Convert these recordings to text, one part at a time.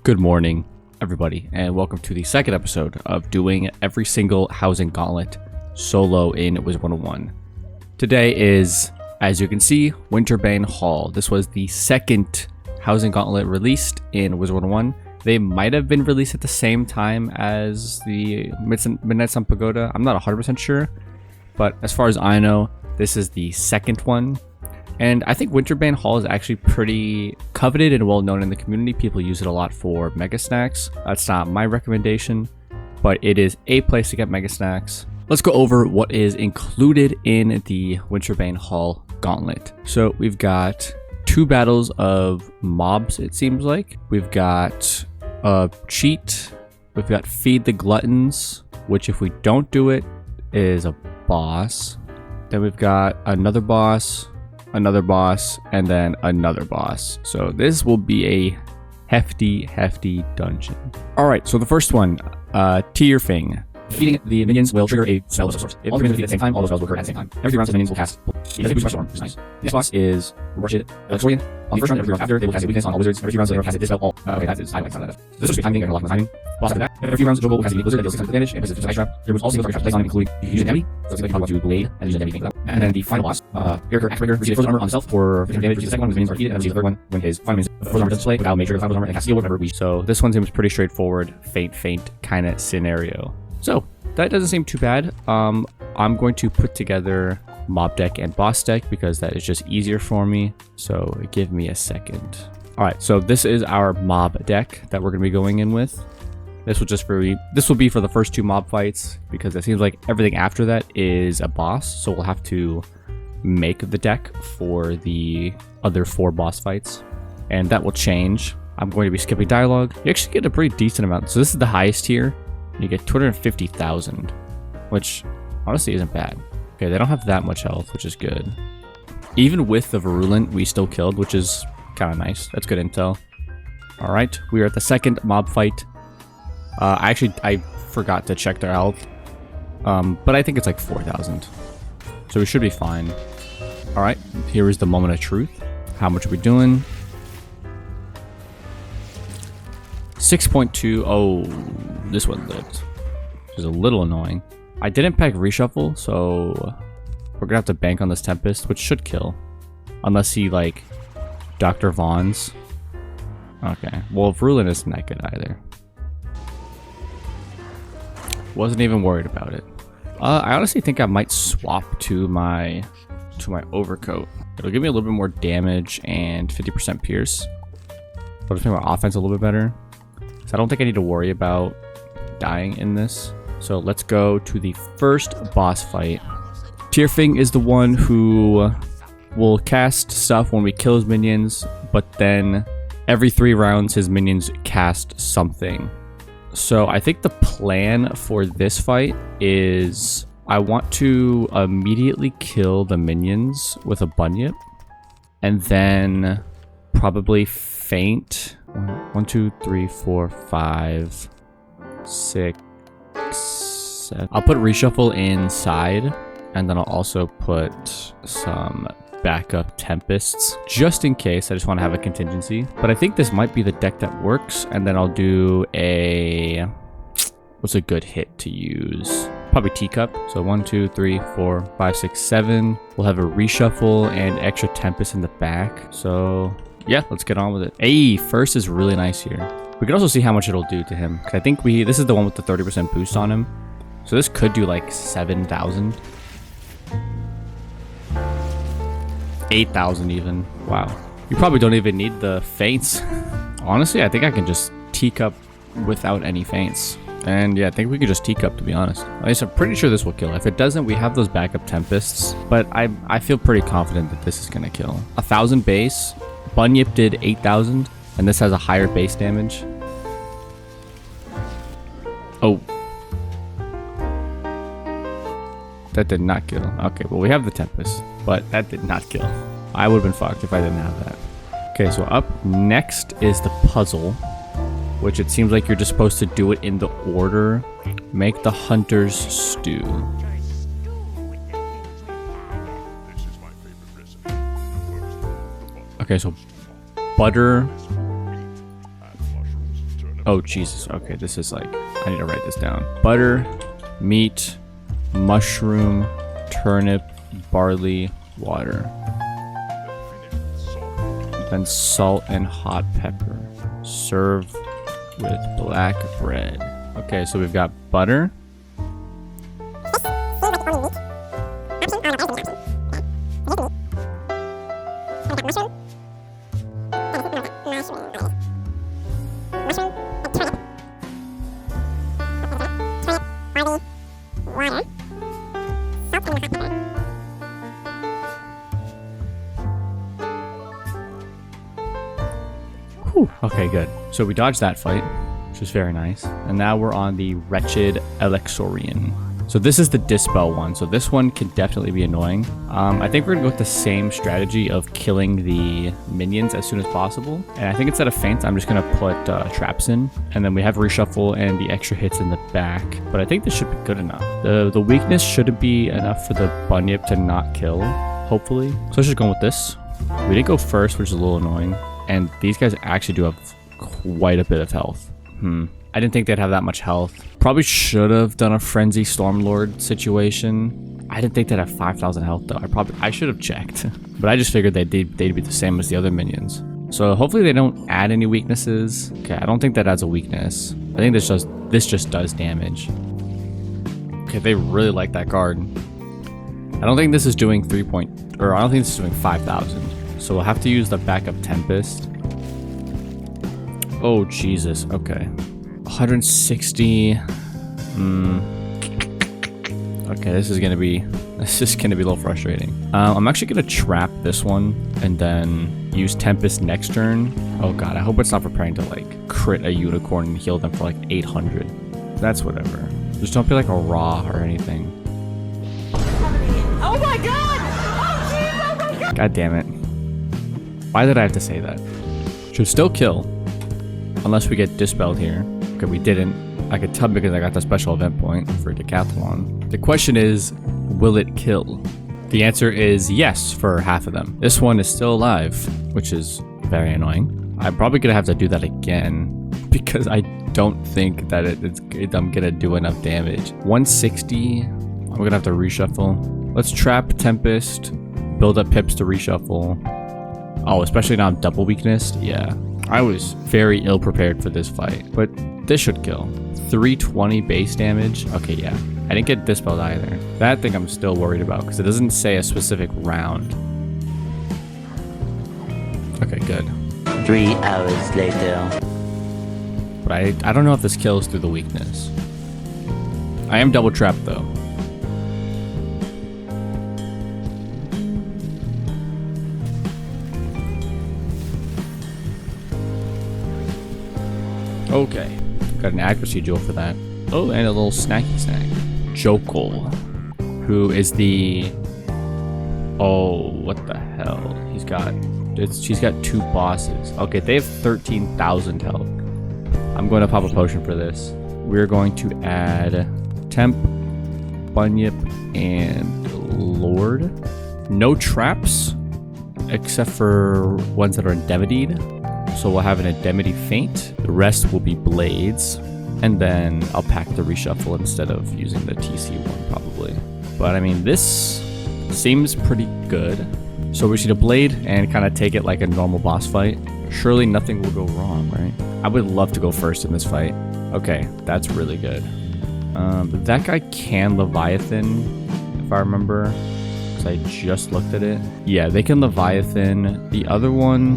Good morning, everybody, and welcome to the second episode of doing every single housing gauntlet solo in Wizard101. Today is, as you can see, Winterbane Hall. This was the second housing gauntlet released in Wizard101. They might have been released at the same time as the Midnight Sun Pagoda. I'm not 100% sure, but as far as I know, this is the second one. And I think Winterbane Hall is actually pretty coveted and well known in the community. People use it a lot for mega snacks. That's not my recommendation, but it is a place to get mega snacks. Let's go over what is included in the Winterbane Hall gauntlet. So we've got 2 battles of mobs, it seems like. We've got a cheat. We've got Feed the Gluttons, which if we don't do it is a boss. Then we've got another boss, and then another boss. So this will be a hefty dungeon. All right, so the first one, Tyrfing. Defeating the minions will trigger a spell of some sort. If all 3 minions defeat at the same time, all those spells will occur at the same time. Every 3 rounds of minions will cast the boost storm, which is nice. This boss is Wretched Elexorien. On the first round, every round after, they will cast a weakness on all wizards. Every 3 rounds, they will cast a dispel all. Okay, that is, I like some of that. This will be timing and a lot of timing. Boss after that, every few rounds, Jokul will cast a unique wizard that deals 6 damage and places a ice trap. There was also a trap placed on him, including you can use an enemy. So it's like you can to blade and use an enemy. And then the final boss, Eirikur Axebreaker, receives frozen armor on himself for 15 damage. Receives the second one when his minions are defeated, and receives the third one when his final minions frozen armor does display. Without major frozen armor and cast steel, whatever we. So this one seems pretty straightforward, faint kind of scenario. So that doesn't seem too bad. I'm going to put together mob deck and boss deck because that is just easier for me. So give me a second. All right, so this is our mob deck that we're going to be going in with. This will be for the first 2 mob fights because it seems like everything after that is a boss. So we'll have to make the deck for the other 4 boss fights, and that will change. I'm going to be skipping dialogue. You actually get a pretty decent amount. So this is the highest tier. You get 250,000, which honestly isn't bad. Okay, they don't have that much health, which is good. Even with the Virulent, we still killed, which is kind of nice. That's good intel. All right, we are at the second mob fight. I forgot to check their health, but I think it's like 4,000. So we should be fine. All right, here is the moment of truth. How much are we doing? 6.2. Oh, this one lived, which is a little annoying. I didn't pack reshuffle, so we're gonna have to bank on this Tempest, which should kill, unless he like Dr. Vaughn's. Okay, well, Virulent isn't that good either. Wasn't even worried about it. I honestly think I might swap to my overcoat. It'll give me a little bit more damage and 50% pierce. It'll just make my offense a little bit better. So I don't think I need to worry about dying in this. So let's go to the first boss fight. Tyrfing is the one who will cast stuff when we kill his minions, but then every 3 rounds his minions cast something. So I think the plan for this fight is I want to immediately kill the minions with a bunyip and then probably faint. 1, 2, 3, 4, 5, 6, 7. I'll put reshuffle inside, and then I'll also put some backup Tempests just in case. I just want to have a contingency, but I think this might be the deck that works. And then I'll do a, what's a good hit to use? Probably Teacup. So 1, 2, 3, 4, 5, 6, 7. We'll have a reshuffle and extra Tempest in the back. So yeah, let's get on with it. Hey, first is really nice here. We can also see how much it'll do to him, because I think this is the one with the 30% boost on him. So this could do like 7,000. 8,000 even. Wow. You probably don't even need the feints. Honestly, I think I can just Teacup without any feints. And yeah, I think we could just Teacup, to be honest. At least I'm pretty sure this will kill. If it doesn't, we have those backup Tempests. But I feel pretty confident that this is going to kill. 1,000 base. Bunyip did 8,000. And this has a higher base damage. Oh. That did not kill. Okay, well, we have the Tempest, but that did not kill. I would have been fucked if I didn't have that. Okay, so up next is the puzzle, which it seems like you're just supposed to do it in the order. Make the hunter's stew. Okay, so butter, Oh, Jesus. Okay, this is like, I need to write this down. Butter, meat, mushroom, turnip, barley, water. Then salt and hot pepper. Serve with black bread. Okay, so we've got butter. Okay, good. So we dodged that fight, which is very nice. And now we're on the Wretched Elexorien. So this is the Dispel one. So this one can definitely be annoying. I think we're gonna go with the same strategy of killing the minions as soon as possible. And I think instead of feint, I'm just gonna put traps in. And then we have reshuffle and the extra hits in the back. But I think this should be good enough. The weakness shouldn't be enough for the Bunyip to not kill, hopefully. So let's just go with this. We didn't go first, which is a little annoying. And these guys actually do have quite a bit of health. I didn't think they'd have that much health. Probably should have done a Frenzy Stormlord situation. I didn't think they'd have 5,000 health though. I should have checked. But I just figured they'd be the same as the other minions. So hopefully they don't add any weaknesses. Okay, I don't think that adds a weakness. I think this just does damage. Okay, they really like that card. I don't think this is doing I don't think this is doing 5,000. So we'll have to use the backup Tempest. Oh, Jesus. Okay. 160. Okay, this is gonna be a little frustrating. I'm actually gonna trap this one and then use Tempest next turn. Oh God, I hope it's not preparing to like crit a unicorn and heal them for like 800. That's whatever. Just don't be like a raw or anything. Oh my God! Oh jeez! Oh my God! God damn it. Why did I have to say that? Should still kill. Unless we get dispelled here. Okay, we didn't. I could tell because I got the special event point for Decathlon. The question is, will it kill? The answer is yes for half of them. This one is still alive, which is very annoying. I'm probably gonna have to do that again because I don't think that I'm gonna do enough damage. 160, I'm gonna have to reshuffle. Let's trap Tempest, build up pips to reshuffle. Oh, especially now I'm double weakness. Yeah, I was very ill prepared for this fight, but this should kill. 320 base damage. Okay, yeah. I didn't get dispelled either. That thing I'm still worried about because it doesn't say a specific round. Okay, good. 3 hours later. But I don't know if this kills through the weakness. I am double trapped though. Okay, got an accuracy jewel for that. Oh, and a little snacky snack. Jokul, who is the... Oh, what the hell? She's got 2 bosses. Okay, they have 13,000 health. I'm going to pop a potion for this. We're going to add Temp, Bunyip, and Lord. No traps, except for ones that are indemnity'd. So we'll have an indemnity feint. The rest will be blades. And then I'll pack the reshuffle instead of using the TC one probably. But I mean, this seems pretty good. So we should a blade and kind of take it like a normal boss fight. Surely nothing will go wrong, right? I would love to go first in this fight. Okay, that's really good. That guy can Leviathan, if I remember. Because I just looked at it. Yeah, they can Leviathan. The other one...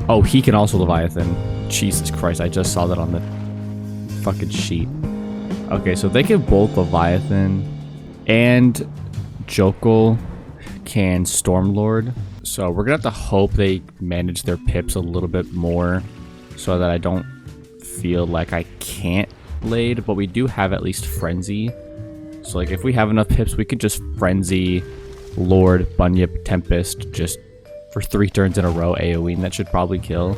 Oh, he can also Leviathan. Jesus Christ, I just saw that on the fucking sheet. Okay, so they can both Leviathan and Jokul can Stormlord. So we're gonna have to hope they manage their pips a little bit more so that I don't feel like I can't blade, but we do have at least Frenzy. So like if we have enough pips, we could just Frenzy, Lord, Bunyip, Tempest, just for 3 turns in a row AoE, and that should probably kill.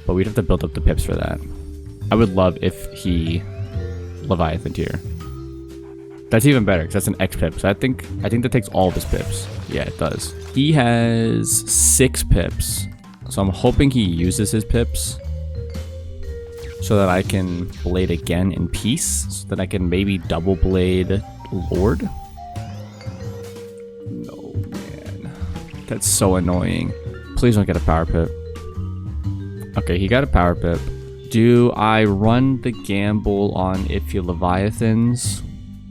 But we'd have to build up the pips for that. I would love if he Leviathan here. That's even better because that's an X pip. So I think that takes all of his pips. Yeah, it does. He has 6 pips. So I'm hoping he uses his pips. so that I can blade again in peace, so that I can maybe double blade Lord. No, man. That's so annoying. Please don't get a power pip. Okay, he got a power pip. Do I run the gamble on Iffy Leviathans?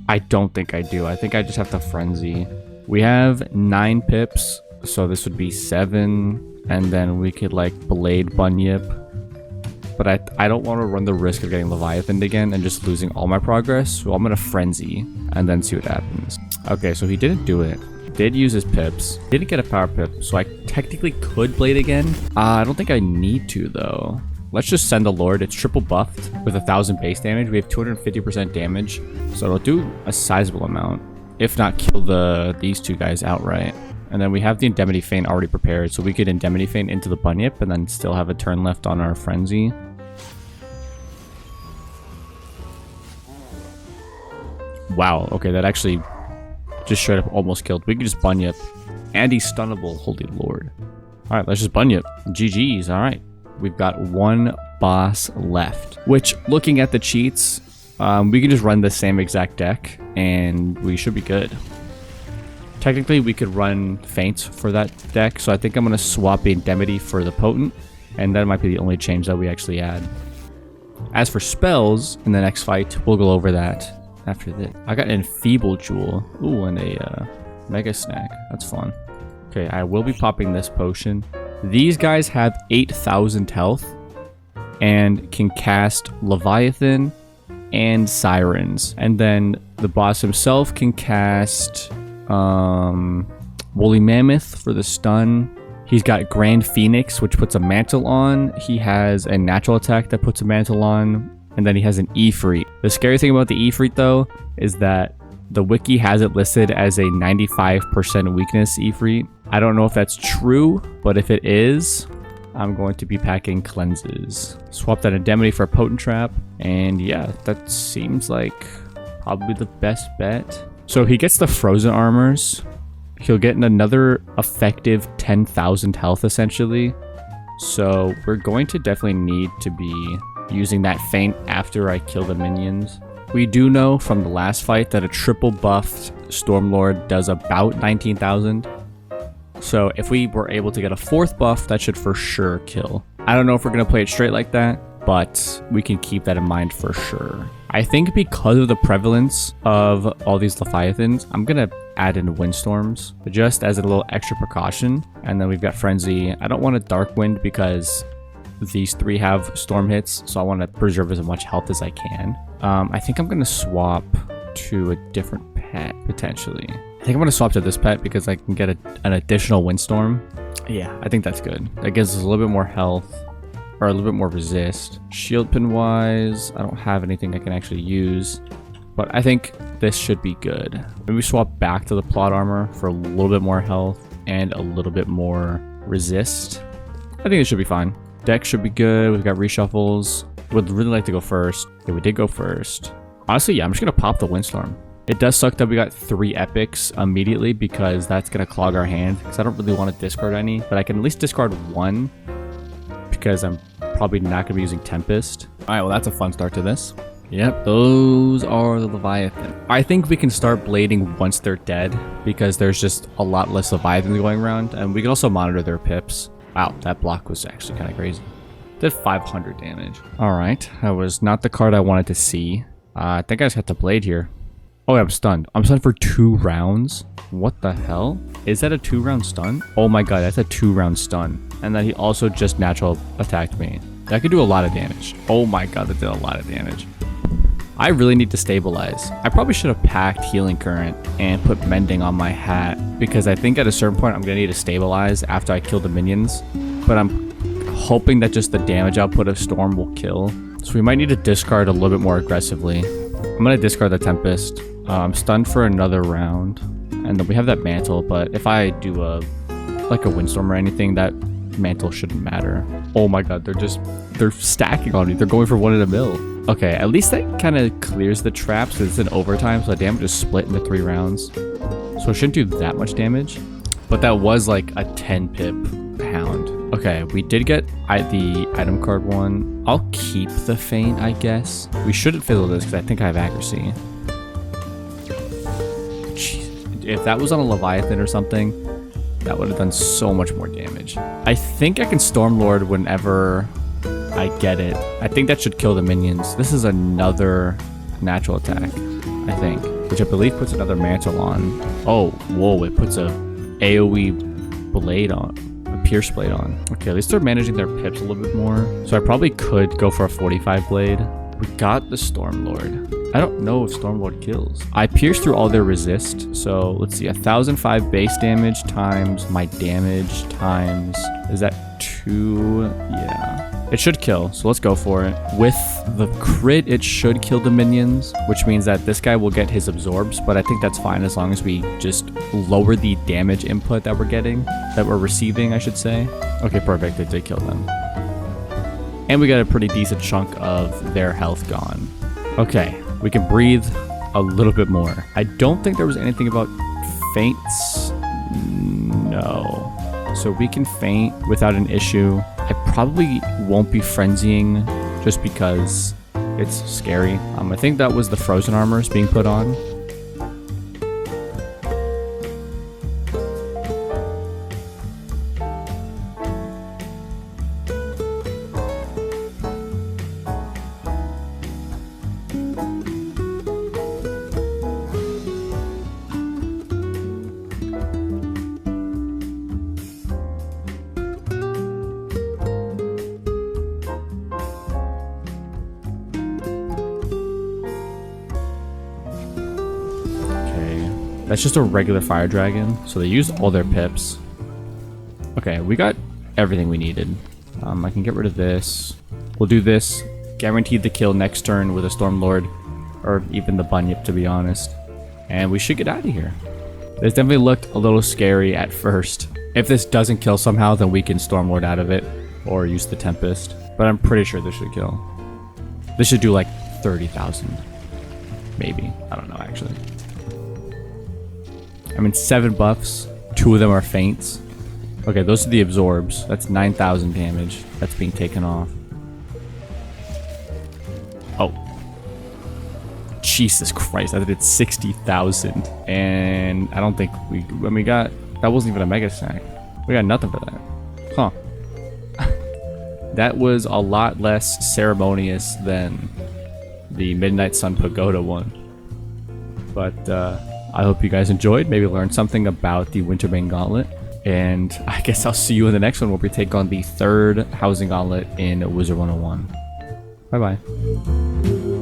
I don't think I do. I think I just have to frenzy. We have 9 pips, so this would be 7, and then we could like blade Bunyip. But I don't want to run the risk of getting Leviathan again and just losing all my progress, so I'm gonna frenzy and then see what happens. Okay, so he didn't do it. Did use his pips. Didn't get a power pip, so I technically could blade again. I don't think I need to though. Let's just send the Lord. It's triple buffed with 1000 base damage. We have 250% damage, so it'll do a sizable amount, if not kill these two guys outright. And then we have the Indemnity Feint already prepared, so we could Indemnity Feint into the Bunyip and then still have a turn left on our Frenzy. Wow, okay, that actually just straight up almost killed. We can just Bunyip. And he's stunnable, holy lord. Alright, let's just Bunyip. GG's, alright. We've got 1 boss left. Which, looking at the cheats, we can just run the same exact deck and we should be good. Technically, we could run Feints for that deck, so I think I'm going to swap the Indemnity for the Potent, and that might be the only change that we actually add. As for spells, in the next fight, we'll go over that after this. I got an Enfeeble Jewel. Ooh, and a Mega Snack. That's fun. Okay, I will be popping this potion. These guys have 8,000 health and can cast Leviathan and Sirens. And then the boss himself can cast Woolly Mammoth for the stun. He's got Grand Phoenix, which puts a mantle on. He has a natural attack that puts a mantle on. And then he has an Ifrit. The scary thing about the Ifrit, though, is that the wiki has it listed as a 95% weakness Ifrit. I don't know if that's true, but if it is, I'm going to be packing cleanses. Swap that Indemnity for a Potent Trap. And yeah, that seems like probably the best bet. So he gets the Frozen Armors. He'll get another effective 10,000 health, essentially. So we're going to definitely need to be using that Feint after I kill the minions. We do know from the last fight that a triple buffed Stormlord does about 19,000. So if we were able to get a 4th buff, that should for sure kill. I don't know if we're going to play it straight like that, but we can keep that in mind for sure. I think because of the prevalence of all these Leviathans, I'm going to add in Windstorms just as a little extra precaution. And then we've got Frenzy. I don't want a Dark Wind because these 3 have storm hits, so I want to preserve as much health as I can. I think I'm going to swap to a different pet, potentially. I think I'm going to swap to this pet because I can get an additional Windstorm. Yeah, I think that's good. That gives us a little bit more health, or a little bit more resist. Shield pin wise, I don't have anything I can actually use, but I think this should be good. Maybe swap back to the plot armor for a little bit more health and a little bit more resist. I think it should be fine. Deck should be good. We've got reshuffles. Would really like to go first. Yeah, we did go first. Honestly, yeah, I'm just gonna pop the Windstorm. It does suck that we got 3 epics immediately because that's gonna clog our hand, because I don't really want to discard any, but I can at least discard 1 because I'm probably not gonna be using Tempest. All right, well, that's a fun start to this. Yep, those are the Leviathan. I think we can start blading once they're dead because there's just a lot less Leviathans going around, and we can also monitor their pips. Wow, that block was actually kind of crazy. Did 500 damage. All right, that was not the card I wanted to see. I think I just got the blade here. Oh, yeah, I'm stunned. I'm stunned for 2 rounds. What the hell? Is that a 2-round stun? Oh my god, that's a 2-round stun. And then he also just natural attacked me. That could do a lot of damage. Oh my god, that did a lot of damage. I really need to stabilize. I probably should have packed Healing Current and put Mending on my hat, because I think at a certain point I'm going to need to stabilize after I kill the minions. But I'm hoping that just the damage output of Storm will kill. So we might need to discard a little bit more aggressively. I'm going to discard the Tempest. I'm stunned for another round. And then we have that Mantle, but if I do a Windstorm or anything, that Mantle shouldn't matter. Oh my god, they're stacking on me. They're going for 1 in a mil. Okay, at least that kind of clears the traps because it's in overtime, so the damage is split into 3 rounds. So it shouldn't do that much damage. But that was like a 10 pip hound. Okay, Okay, we did get the item card one. I'll keep the feint, I guess. We shouldn't fizzle this because I think I have accuracy. Jeez. If that was on a Leviathan or something, that would have done so much more damage. I think I can Stormlord whenever I get it. I think that should kill the minions. This is another natural attack, I think, which I believe puts another mantle on. Oh, whoa, it puts a AoE blade on, a pierce blade on. Okay, at least they're managing their pips a little bit more. So I probably could go for a 45 blade. We got the Stormlord. I don't know if Stormlord kills. I pierced through all their resist. So let's see, 1005 base damage times my damage times, is that 2? Yeah. It should kill, so let's go for it. With the crit, it should kill the minions, which means that this guy will get his absorbs, but I think that's fine as long as we just lower the damage input that we're getting, that we're receiving, I should say. Okay, perfect, it did kill them. And we got a pretty decent chunk of their health gone. Okay, we can breathe a little bit more. I don't think there was anything about feints. No. So we can feint without an issue. I probably won't be frenzying just because it's scary. I think that was the frozen armors being put on. That's just a regular fire dragon, so they used all their pips. Okay, we got everything we needed. I can get rid of this. We'll do this. Guaranteed the kill next turn with a Stormlord, or even the Bunyip, to be honest. And we should get out of here. This definitely looked a little scary at first. If this doesn't kill somehow, then we can Stormlord out of it, or use the Tempest. But I'm pretty sure this should kill. This should do like 30,000. Maybe. I don't know, actually. I mean, 7 buffs. 2 of them are feints. Okay, those are the absorbs. That's 9,000 damage. That's being taken off. Oh. Jesus Christ, I did 60,000. And I don't think we got... That wasn't even a mega stack. We got nothing for that. Huh. That was a lot less ceremonious than the Midnight Sun Pagoda one. But, I hope you guys enjoyed, maybe learned something about the Winterbane Gauntlet, and I guess I'll see you in the next one where we take on the 3rd Housing Gauntlet in Wizard101. Bye-bye.